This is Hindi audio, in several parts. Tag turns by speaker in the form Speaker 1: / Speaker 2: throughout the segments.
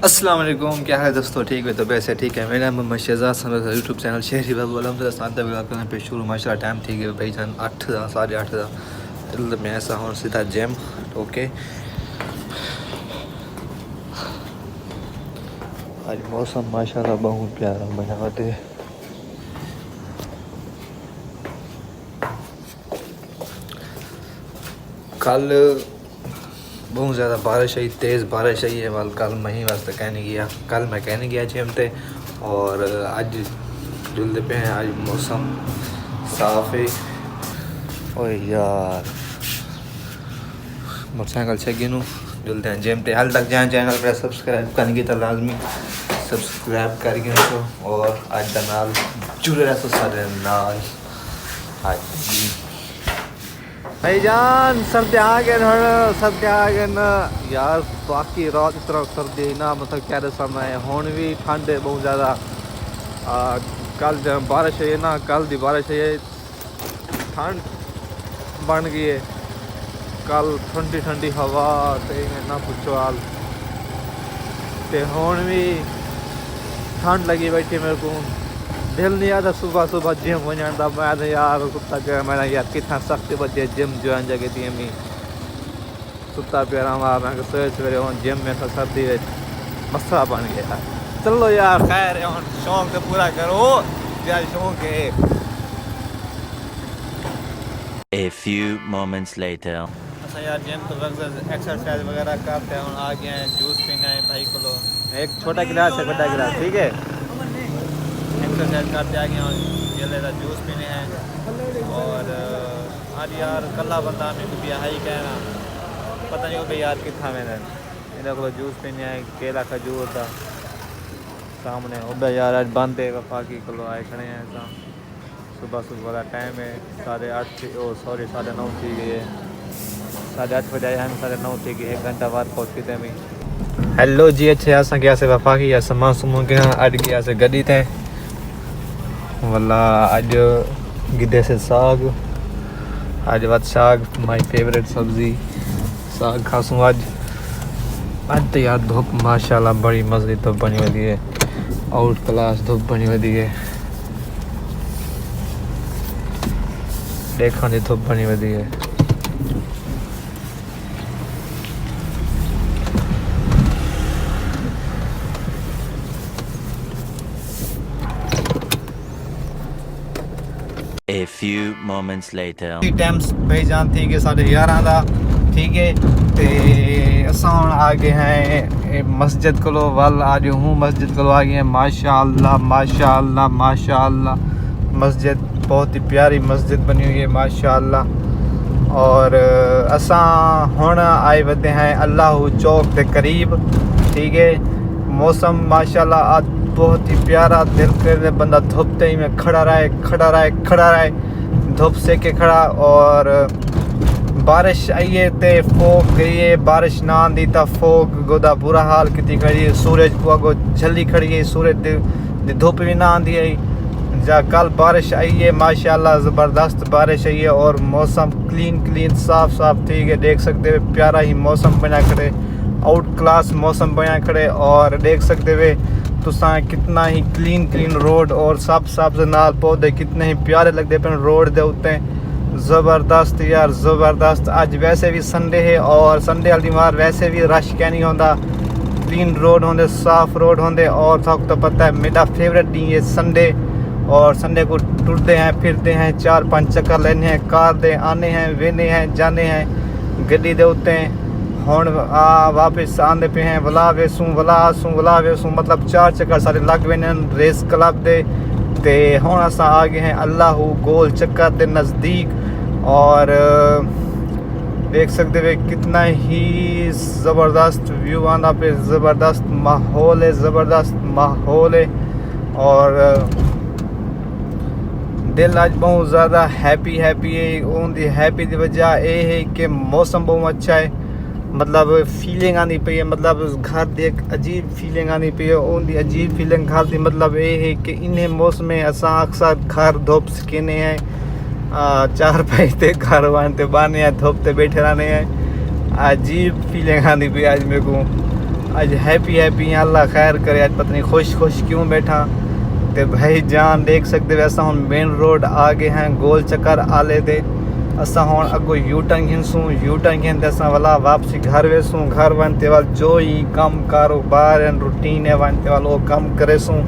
Speaker 1: अस्सलाम वालेकुम, क्या है दोस्तों? ठीक है तो वैसे ठीक है। मेरा नाम मोहम्मद शहजाद समझ यूट्यूब चैनल शहरी बाबू अलहमद करना पे शुरू माशा टाइम थी गए भाई जान 8 साढ़े 8 दिल में ऐसा हूँ सीधा जिम। ओके आज मौसम माशाल्लाह बहुत प्यारा बना हुआ। कल बहुत ज़्यादा बारिश आई, तेज़ बारिश आई है। वाल कल मैं ही वास्ते कहने गया, कल मैं कहने गया जिम पे और आज जुलते पे हैं। आज मौसम साफ है। ओए यार मोटरसाइकिल छे नू जुलते हैं जिम पे। हाल तक जाए चैनल पर सब्सक्राइब करने की तो लाजमी सब्सक्राइब करके रखो और आज का नाल जुड़े रहो सारे नाल। आज भाईजान सर्दी आ गए सर्दी आ गए न यार। बाकी रात इस तरह सर्दी ना मतलब क्या दसना है। हुण भी ठंड है बहुत ज़्यादा। कल बारिश है ना, कल दी बारिश है, ठंड बन गई है। कल ठंडी ठंडी हवा ते ना पूछो हाल। ते हुण भी ठंड लगी बैठी मेरे को। दिल नहीं आता सुबह सुबह जिम हो जाता। मैं तो यार कुत्ता जो मैंने यार कितना सख्त बजे जिम ज्वाइन जगह थी अम्मी सुता प्यारा मार मैं सवेरे सवेरे हूँ जिम में था सर्दी मसला बन गया। चलो यार खैर शौक तो पूरा करो यार, शौक है।
Speaker 2: A few moments later.
Speaker 1: अच्छा यार जिम तो एक्सरसाइज वगैरह करते हैं। आ गए हैं जूस पीना है भाई को। एक छोटा गिलास है बड़ा गिलास, ठीक है। एक्सरसाइज करते आ गए और केले का जूस पीने हैं। और आज यार कला बंदा मेरे को भी हाई कहना पता नहीं हो यार कितना मैंने इन्हें को जूस पीने है। केला खजूर था सामने हो यार। आज बंद है वफा की कलो आए खड़े हैं। सुबह सुबह का टाइम है 8:30 सॉरी 9:30 थी गई है। 8:30 बजे आए हम 9:30 थी गई। 1 घंटा बाद पहुँच गए थे। हेलो जी अच्छे असा गया से वफा की या समा सुमो के अज गया से गड्डी थे वल्ला। अज गिदे से साग, अज वत साग माई फेवरेट सब्जी साग खासूँ अज। तो यार धुप माशाल्लाह बड़ी मज़े धुप बनी हुई है। आउट क्लास धुप बनी हुई है। देखा दी धुप बनी हुई है।
Speaker 2: A few moments later.
Speaker 1: Times भाईजान थी कि 11:30 का, ठीक है। तो असा हुण आ गए हैं मस्जिद को वल। आज हूँ मस्जिद को आ गए हैं। माशाअल्लाह माशाअल्लाह माशाअल्लाह मस्जिद बहुत ही प्यारी मस्जिद बनी हुई है माशाअल्लाह। और असा हुण आए वधे हैं अल्लाह चौक के करीब, ठीक है। मौसम माशाअल्लाह आज बहुत ही प्यारा। दिल कर बंदा धूप ही में खड़ा रहे धूप से के खड़ा। और बारिश आई है ते फोक गई है। बारिश ना आंदी तो फोक गोदा बुरा हाल की खड़ी है। सूरज को अगो झली खड़ी है। सूरज दी धूप भी ना आंदी है। जा कल बारिश आई है माशाल्लाह ज़बरदस्त बारिश आई है। और मौसम क्लीन साफ ठीक है। देख सकते हो प्यारा ही मौसम बना खड़े, आउट क्लास मौसम बना खड़े। और देख सकते हुए तुसा कितना ही क्लीन रोड और साफ से नाल पौधे कितने ही प्यारे लगते पे रोड दे उत्ते। ज़बरदस्त यार ज़बरदस्त। आज वैसे भी संडे है और संडे वाली मार वैसे भी रश क्या नहीं होता। क्लीन रोड होंगे, साफ रोड होंगे। और थक तो पता है मेरा फेवरेट दिन है संडे। और संडे को टुरते हैं फिरते हैं 4-5 चक्कर लेने हैं कार दे, आने हैं वेने हैं जाने हैं गड्डी दे उत्ते। हुण वापस आंदे पे हैं वला वेसूँ मतलब 4 चक्कर सारे लग वेने रेस क्लब दे। ते हुण असां आ गए हैं अल्लाह गोल चक्कर दे नज़दीक। और देख सकते हुए कितना ही ज़बरदस्त व्यू आंदा पे, ज़बरदस्त माहौल है। और दिल अज बहुत ज़्यादा हैप्पी है। उनकी हैप्पी की वजह यह है कि मौसम बहुत अच्छा है। मतलब फीलिंग आनी पई है, मतलब घर देख अजीब फीलिंग आनी पई है। उनकी अजीब फीलिंग घर की मतलब ये है कि इन्हें मौसम में असा अक्सर घर धुप सकेने हैं। 4 पैसे घर वानते बाने हैं धुप ते बैठे रहने हैं। अजीब फीलिंग आनी पई आज मेरे को। अज हैप्पी हैप्पी हैं, अल्लाह खैर करे। अज पता नहीं खुश खुश क्यों बैठा। तो भाई जान देख सकते हो असा हम मेन रोड आ गए हैं गोल चक्कर आले दे। असा हम अगो यू टर्न घिनसूँ, यू टर्न घिन असा वाला वापसी घर वेसूँ। घर वनते वाल जो ही कम कारोबार रूटीन है वनते वाल वो कम करेसूँ।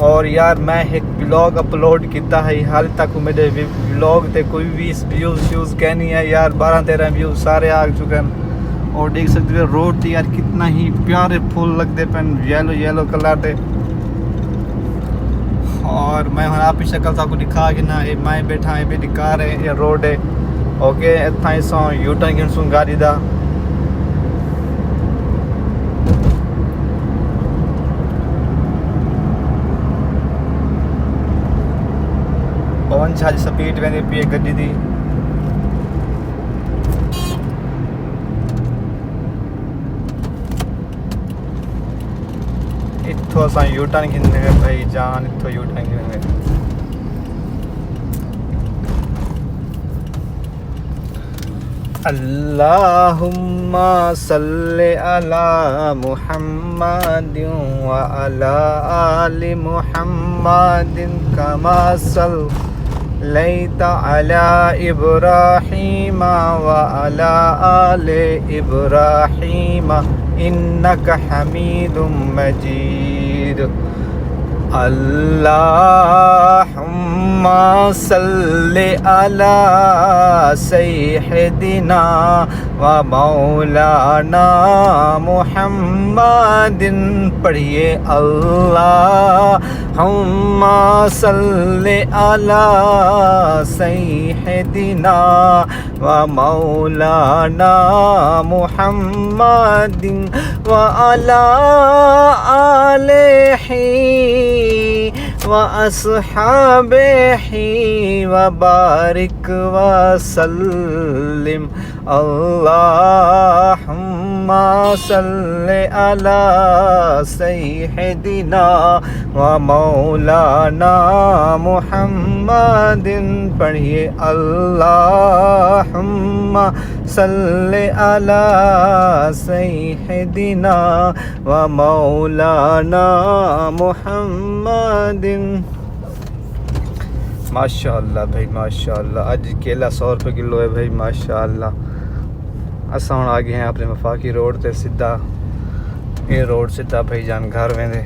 Speaker 1: और यार मैं एक ब्लॉग अपलोड किया है, हाल तक मेरे ब्लॉग ते कोई भी व्यूज़ श्यूज़ कहनी है यार, 12-13 व्यूज़ सारे आ चुके हैं। और देख सकते हो रोड ते यार कितना ही प्यारे फूल लगते पे येलो येलो कलर दे। और मैं हम आप शक्ल आपको दिखा कि ना ये मैं बैठा है मेरी कार है या रोड है। ओके इतना सौ यू टर्न गिनसूँ गाड़ी दा। पवन छा स्पीड वेंदी पी है गड्डी दी। इत्थों असां यू टर्न घिनने भाई जान, इत्थों यू टर्न घिनने। अल्लाहुम्मा सल्ले अला मुहम्मदिन व अला आलि मुहम्मदिन कमा सल्लैता अला इब्राहीम व अला आलि इब्राहीम इन्नका हमीदुम मजीद। अल्लाहुम्मा सल्लि अला सय्यिदिना व मौलाना मुहम्मदिन। पढ़िए अल्लाहुम्मा सल्लि अला सय्यिदिना व मौलाना मुहम्मदिन व अला आलिहि व अस्हाबिहि व बारिक व सल्लिम। अल्लाहुम्मा सल्लि अला सय्यिदिना व मौलाना मुहम्मदिन। पढ़िए अल्लाहुम्मा सल्लि अला सय्यिदिना व मौलाना मुहम्मदिन। माशाअल्लाह भाई माशाअल्लाह। आज केला 100 रुपये किलो है भाई माशाअल्लाह। असां हुण आ गए हैं अपने वफाकी रोड ते सीधा ये रोड सीधा भाई जान घर वेंदे।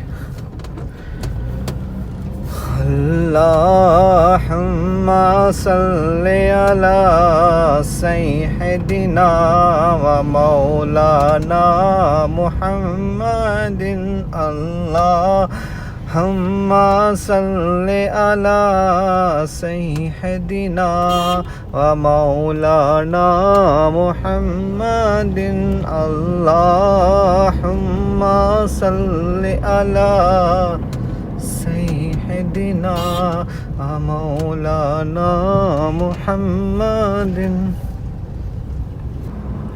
Speaker 1: अल्लाहुम्मा सल्लि अला सय्यिदिना व मौलाना मुहम्मदिन। अल्लाहुम्मा सल्लि अला सय्यिदिना व मौलाना मुहम्मदिन। अल्लाहुम्मा सल्लि अला सय्यिदिना व मौलाना मुहम्मदिन।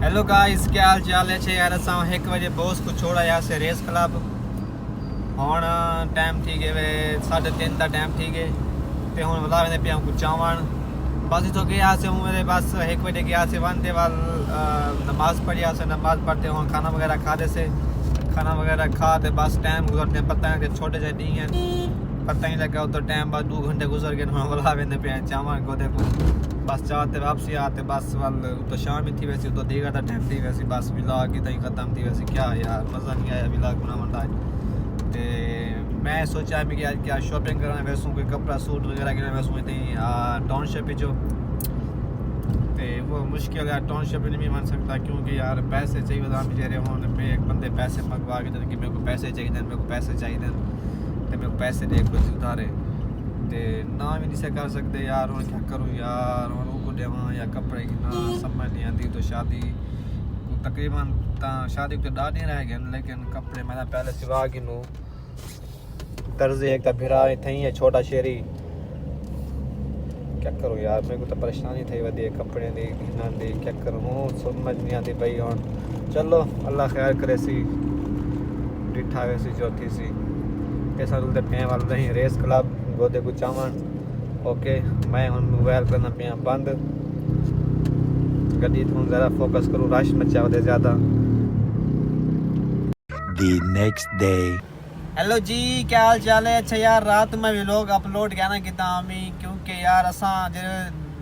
Speaker 1: हेलो गाइस क्या हाल चाल है यार। असां 1 बजे बॉस को छोड़ा यहाँ से रेस क्लब। हुण टाइम थी गए 3:30 का टाइम थी गए तो हूँ बुला वेंदे पिया कुछ चावण। बस इतो गया से मेरे बस 1 बजे गया से वनते वाल नमाज़ पढ़िया से, नमाज़ पढ़ते हुए खाना वगैरह खाते से, खाना वगैरह खा तो बस टाइम गुजरते पता है छोटे से डी हैं पता ही लगा उधर टाइम बाद 2 घंटे गुजर गए। हम बुला वेंदे पिया चावण को देखो बस चाहते वापसी आते बस वाल तो शाम ही थी वैसी तो देगा था टाइम थी वैसी बस विलाग की तई ख़त्म थी वैसी। क्या यार मज़ा नहीं आया विलाग बनावन का। तो मैं सोचा है कि आज क्या शॉपिंग करना वैसूँ कोई कपड़ा सूट वगैरह गिना वैसूँ इतनी टाउनशिप जो तो वो मुश्किल है टाउनशिप नहीं मान सकता क्योंकि यार पैसे चाहिए बता बेचारे होने पे एक बंदे पैसे मंगवा के दें कि मेरे को पैसे चाहिए मेरे को पैसे चाहिए तो मेरे को पैसे दे कुछ उतारे तो ना भी नहीं से कर सकते यार। हूँ क्या करूँ यार उनको देवा या कपड़े की ना समझ नहीं आती। तो शादी तकरीबन शादी तो डा नहीं रह गए लेकिन कपड़े मैं पहले सिवा गिनूँ कर्ज एक भिरा थी है छोटा शेरी। क्या करूँ यार मेरे को तो परेशानी थी वधी कपड़े दी घिना दी क्या करूँ समझ नहीं आती पई। और चलो अल्लाह खैर करे सी डिठा वैसी चौथी सी कैसा बोलते पे वाल नहीं रेस क्लब गोदे को चावण। ओके मैं हम मोबाइल करना पिया बंद गड्डी थोड़ा ज़रा फोकस करूँ रश मचा ज़्यादा।
Speaker 2: the next day.
Speaker 1: हेलो जी, क्या हाल चाल है? अच्छा यार, रात में व्लॉग अपलोड कहना किता हमी, क्योंकि यार असां जो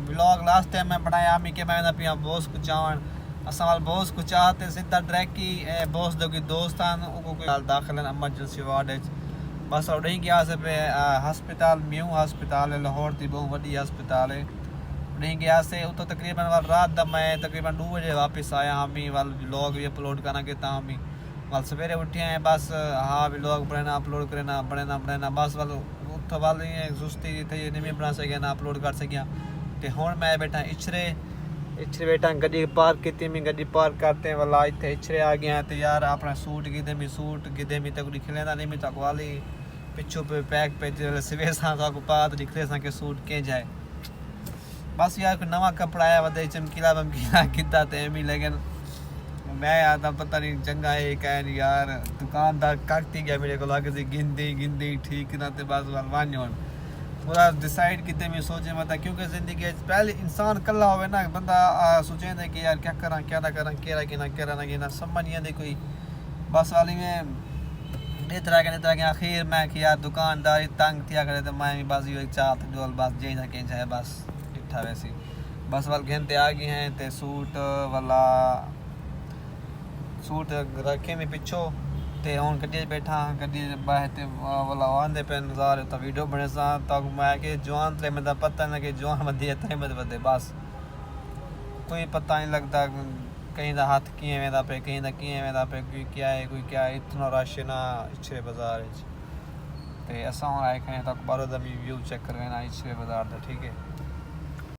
Speaker 1: व्लॉग लास्ट टाइम में बनाया हमी कि मैं पिया बोस को चावन असां वाल बोस को चाहते सीधा डायरेक्ट की बोस जो कि दोस्त आन उनको कोई दाखिल एमरजेंसी वार्ड बस उड़ी गया से पे हस्पताल म्यू हस्पताल है लाहौर की बहुत वड्डी हस्पताल है उड़ी गया से उतो तकरीबन वाल रात दा मैं तकरीबन 2 बजे वापस आया हमी वाल व्लॉग भी अपलोड करना किता हमी वाल सवेरे उठे हैं बस हाँ व्लॉग बनाना अपलोड करना बनाना बस वाल उत वाल सुस्ती थी नहीं बना सकिया ना अपलोड कर सकिया तो हुण मैं बैठा इछरे बैठा गड्डी पार्क की मैं गड्डी पार्क करते वाला इतने इछरे आ गया तो यार अपना सूट किते भी तक दिखलेंदा नहीं मैं तक वाली पिछू पे पैक पे सवेर सा को पात दिखले सा के सूट के जाए बस यार कोई नवा कपड़ा आया वधे चमकीला बमकीला किता ते भी लेकिन मैं यार तब पता नहीं चंगा है कह यार दुकानदार काटती गया मेरे को लगे सी गिनती ठीक ना ते बस वाल वन पूरा डिसाइड किते में सोचे मत क्योंकि जिंदगी पहले इंसान कल्ला होवे ना बंदा सोचे थे कि यार क्या करा क्या ना करा केरा ना समझ नहीं आती कोई बस वाली में तरह के आखिर मैं कि यार दुकानदारी तंग थिया करे तो मैं बस ये चाहत डोल बस जे ना के जाए बस ठा वैसी बस वाल घंटे आ गए हैं ते सूट रखे में पिछो ते हुन गड्डी बैठा गड्डी बाहर वाला आंदे पे नज़ारे तो वीडियो बने सा तक मैं कि जवान ते में पता ना कि जवान मध्य इतने बदे बस कोई पता नहीं लगता कहीं दा हाथ किए वेंदा पे कहीं दा किए वेंदा पे कोई क्या है इतना रश ना इछरे बाजार ते असां आए खने तक बारो दा व्यू चेक करना इछरे बाजार दा ठीक है।